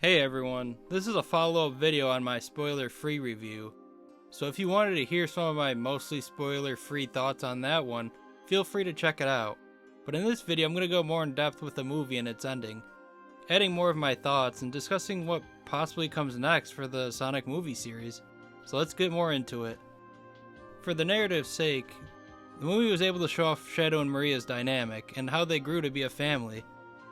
Hey everyone, this is a follow-up video on my spoiler-free review. So if you wanted to hear some of my mostly spoiler-free thoughts on that one, feel free to check it out. But in this video I'm going to go more in depth with the movie and its ending, adding more of my thoughts and discussing what possibly comes next for the Sonic movie series. So let's get more into it. For the narrative's sake, the movie was able to show off Shadow and Maria's dynamic and how they grew to be a family,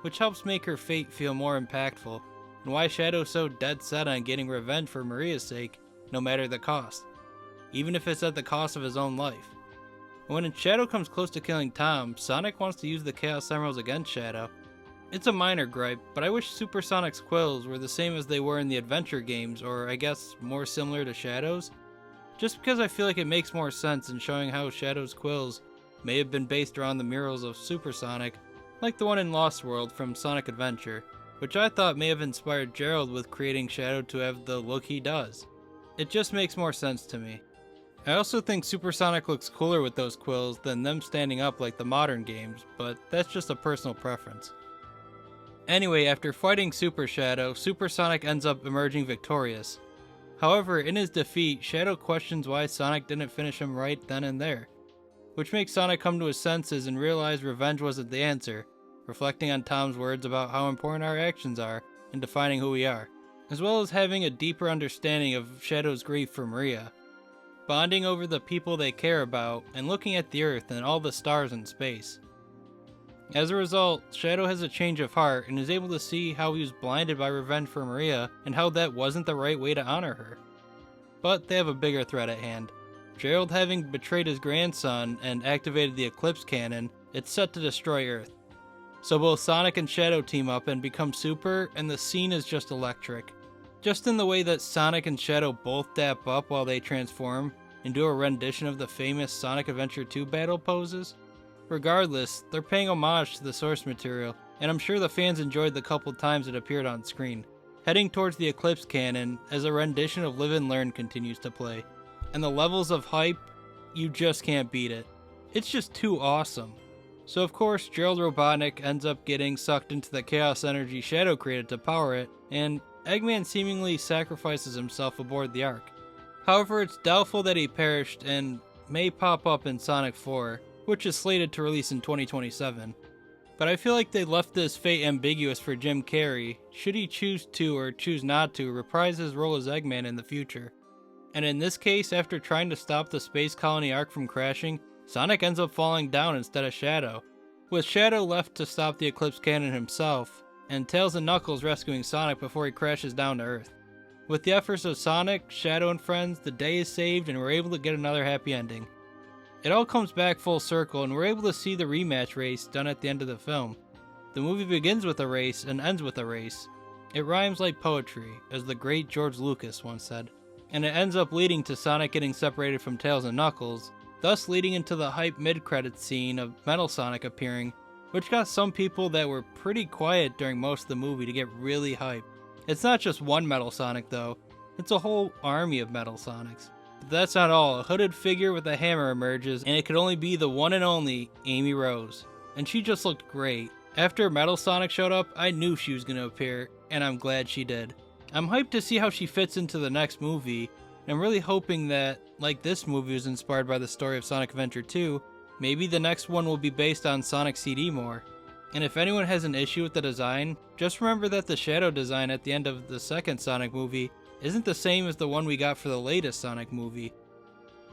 which helps make her fate feel more impactful, and why Shadow's so dead set on getting revenge for Maria's sake, no matter the cost, even if it's at the cost of his own life. When Shadow comes close to killing Tom, Sonic wants to use the Chaos Emeralds against Shadow. It's a minor gripe, but I wish Super Sonic's quills were the same as they were in the adventure games, or I guess more similar to Shadow's, just because I feel like it makes more sense in showing how Shadow's quills may have been based around the murals of Super Sonic, like the one in Lost World from Sonic Adventure, which I thought may have inspired Gerald with creating Shadow to have the look he does. It just makes more sense to me. I also think Super Sonic looks cooler with those quills than them standing up like the modern games, but that's just a personal preference. Anyway, after fighting Super Shadow, Super Sonic ends up emerging victorious. However, in his defeat, Shadow questions why Sonic didn't finish him right then and there, which makes Sonic come to his senses and realize revenge wasn't the answer, reflecting on Tom's words about how important our actions are in defining who we are, as well as having a deeper understanding of Shadow's grief for Maria, bonding over the people they care about, and looking at the Earth and all the stars in space. As a result, Shadow has a change of heart and is able to see how he was blinded by revenge for Maria and how that wasn't the right way to honor her. But they have a bigger threat at hand. Gerald having betrayed his grandson and activated the Eclipse Cannon, it's set to destroy Earth. So both Sonic and Shadow team up and become Super, and the scene is just electric. Just in the way that Sonic and Shadow both dap up while they transform and do a rendition of the famous Sonic Adventure 2 battle poses. Regardless, they're paying homage to the source material, and I'm sure the fans enjoyed the couple times it appeared on screen. Heading towards the Eclipse Cannon as a rendition of Live and Learn continues to play. And the levels of hype, you just can't beat it. It's just too awesome. So of course, Gerald Robotnik ends up getting sucked into the chaos energy Shadow created to power it, and Eggman seemingly sacrifices himself aboard the Ark. However, it's doubtful that he perished and may pop up in Sonic 4, which is slated to release in 2027. But I feel like they left this fate ambiguous for Jim Carrey, should he choose to or choose not to reprise his role as Eggman in the future. And in this case, after trying to stop the Space Colony Ark from crashing, Sonic ends up falling down instead of Shadow, with Shadow left to stop the Eclipse Cannon himself, and Tails and Knuckles rescuing Sonic before he crashes down to Earth. With the efforts of Sonic, Shadow, and friends, the day is saved and we're able to get another happy ending. It all comes back full circle and we're able to see the rematch race done at the end of the film. The movie begins with a race and ends with a race. It rhymes like poetry, as the great George Lucas once said. And it ends up leading to Sonic getting separated from Tails and Knuckles, thus leading into the hype mid-credits scene of Metal Sonic appearing, which got some people that were pretty quiet during most of the movie to get really hyped. It's not just one Metal Sonic though, it's a whole army of Metal Sonics. But that's not all. A hooded figure with a hammer emerges, and it could only be the one and only Amy Rose. And she just looked great. After Metal Sonic showed up, I knew she was going to appear, and I'm glad she did. I'm hyped to see how she fits into the next movie, and I'm really hoping that, like this movie was inspired by the story of Sonic Adventure 2, maybe the next one will be based on Sonic CD more. And if anyone has an issue with the design, just remember that the Shadow design at the end of the second Sonic movie isn't the same as the one we got for the latest Sonic movie.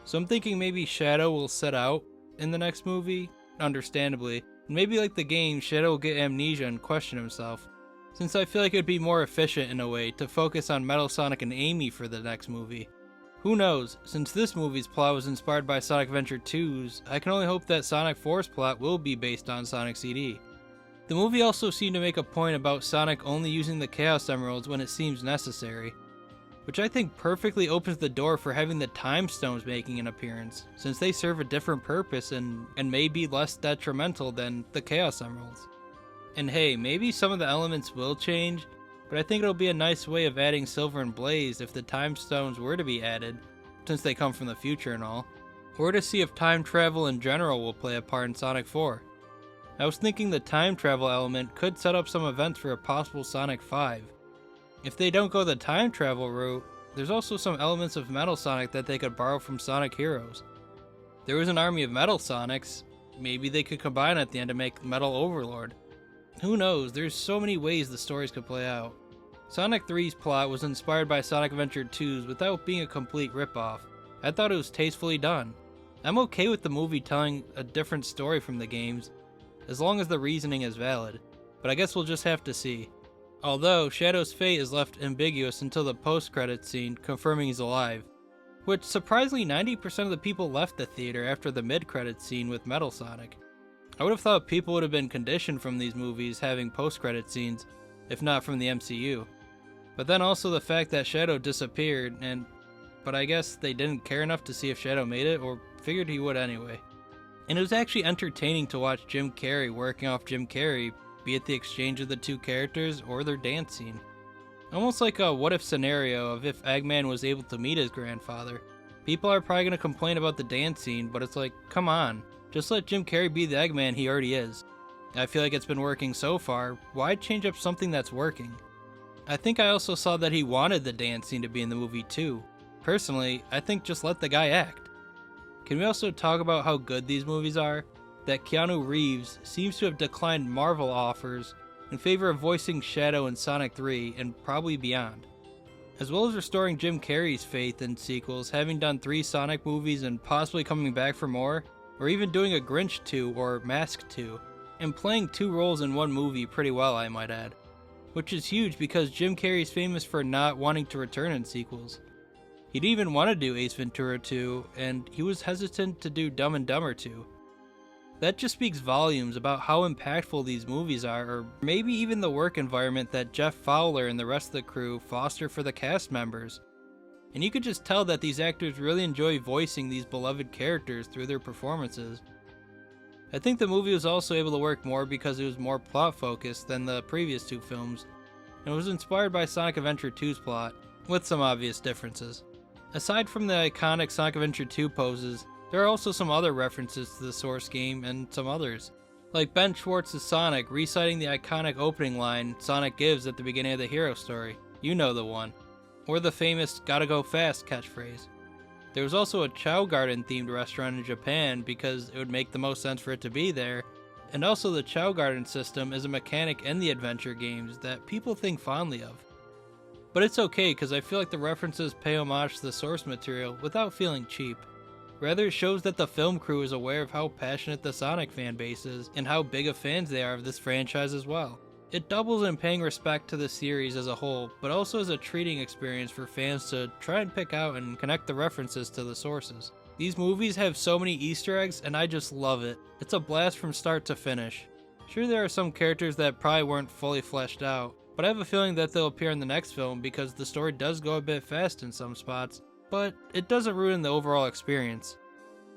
So I'm thinking maybe Shadow will set out in the next movie, understandably, and maybe like the game, Shadow will get amnesia and question himself, since I feel like it would be more efficient in a way to focus on Metal Sonic and Amy for the next movie. Who knows, since this movie's plot was inspired by Sonic Adventure 2's, I can only hope that Sonic 4's plot will be based on Sonic CD. The movie also seemed to make a point about Sonic only using the Chaos Emeralds when it seems necessary, which I think perfectly opens the door for having the Time Stones making an appearance, since they serve a different purpose and may be less detrimental than the Chaos Emeralds. And hey, maybe some of the elements will change, but I think it'll be a nice way of adding Silver and Blaze if the Time Stones were to be added, since they come from the future and all, or to see if time travel in general will play a part in Sonic 4. I was thinking the time travel element could set up some events for a possible Sonic 5, If they don't go the time travel route, there's also some elements of Metal Sonic that they could borrow from Sonic Heroes. There was an army of Metal Sonics, maybe they could combine at the end to make Metal Overlord. Who knows, there's so many ways the stories could play out. Sonic 3's plot was inspired by Sonic Adventure 2's without being a complete ripoff. I thought it was tastefully done. I'm okay with the movie telling a different story from the games, as long as the reasoning is valid, but I guess we'll just have to see. Although, Shadow's fate is left ambiguous until the post-credits scene confirming he's alive, which surprisingly 90% of the people left the theater after the mid-credits scene with Metal Sonic. I would have thought people would have been conditioned from these movies having post-credit scenes, if not from the MCU. But then also the fact that Shadow disappeared, but I guess they didn't care enough to see if Shadow made it, or figured he would anyway. And it was actually entertaining to watch Jim Carrey working off Jim Carrey, be it the exchange of the two characters or their dance scene. Almost like a what if scenario of if Eggman was able to meet his grandfather. People are probably going to complain about the dance scene, but it's like, come on, just let Jim Carrey be the Eggman he already is. I feel like it's been working so far, why change up something that's working? I think I also saw that he wanted the dance scene to be in the movie too. Personally, I think just let the guy act. Can we also talk about how good these movies are? That Keanu Reeves seems to have declined Marvel offers in favor of voicing Shadow in Sonic 3 and probably beyond. As well as restoring Jim Carrey's faith in sequels, having done 3 Sonic movies and possibly coming back for more, or even doing a Grinch 2 or Mask 2, and playing 2 roles in one movie pretty well, I might add. Which is huge because Jim Carrey's famous for not wanting to return in sequels. He didn't even want to do Ace Ventura 2, and he was hesitant to do Dumb and Dumber 2. That just speaks volumes about how impactful these movies are, or maybe even the work environment that Jeff Fowler and the rest of the crew foster for the cast members. And you could just tell that these actors really enjoy voicing these beloved characters through their performances. I think the movie was also able to work more because it was more plot focused than the previous 2 films, and was inspired by Sonic Adventure 2's plot, with some obvious differences. Aside from the iconic Sonic Adventure 2 poses, there are also some other references to the source game and some others, like Ben Schwartz's Sonic reciting the iconic opening line Sonic gives at the beginning of the hero story, you know the one, or the famous "gotta go fast" catchphrase. There was also a Chow Garden themed restaurant in Japan because it would make the most sense for it to be there, and also the Chow Garden system is a mechanic in the adventure games that people think fondly of. But it's okay because I feel like the references pay homage to the source material without feeling cheap. Rather, it shows that the film crew is aware of how passionate the Sonic fan base is and how big of fans they are of this franchise as well. It doubles in paying respect to the series as a whole, but also as a treating experience for fans to try and pick out and connect the references to the sources. These movies have so many Easter eggs and I just love it. It's a blast from start to finish. Sure, there are some characters that probably weren't fully fleshed out, but I have a feeling that they'll appear in the next film because the story does go a bit fast in some spots, but it doesn't ruin the overall experience.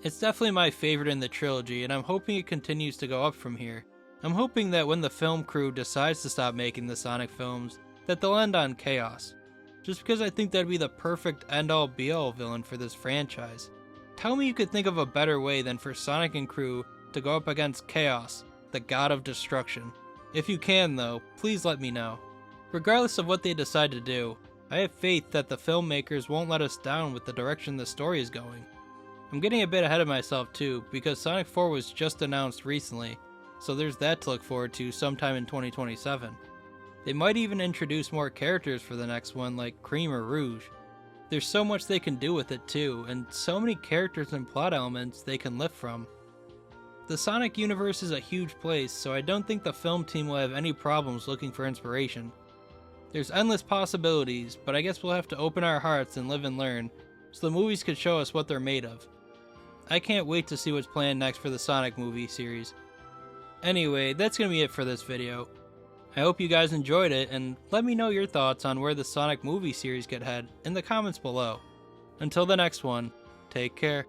It's definitely my favorite in the trilogy, and I'm hoping it continues to go up from here. I'm hoping that when the film crew decides to stop making the Sonic films, that they'll end on Chaos. Just because I think that'd be the perfect end-all be-all villain for this franchise. Tell me you could think of a better way than for Sonic and crew to go up against Chaos, the god of destruction. If you can though, please let me know. Regardless of what they decide to do, I have faith that the filmmakers won't let us down with the direction the story is going. I'm getting a bit ahead of myself too, because Sonic 4 was just announced recently, so there's that to look forward to sometime in 2027. They might even introduce more characters for the next one like Cream or Rouge. There's so much they can do with it too, and so many characters and plot elements they can lift from. The Sonic universe is a huge place, so I don't think the film team will have any problems looking for inspiration. There's endless possibilities, but I guess we'll have to open our hearts and live and learn, so the movies could show us what they're made of. I can't wait to see what's planned next for the Sonic movie series. Anyway, that's gonna be it for this video. I hope you guys enjoyed it, and let me know your thoughts on where the Sonic movie series could head in the comments below. Until the next one, take care.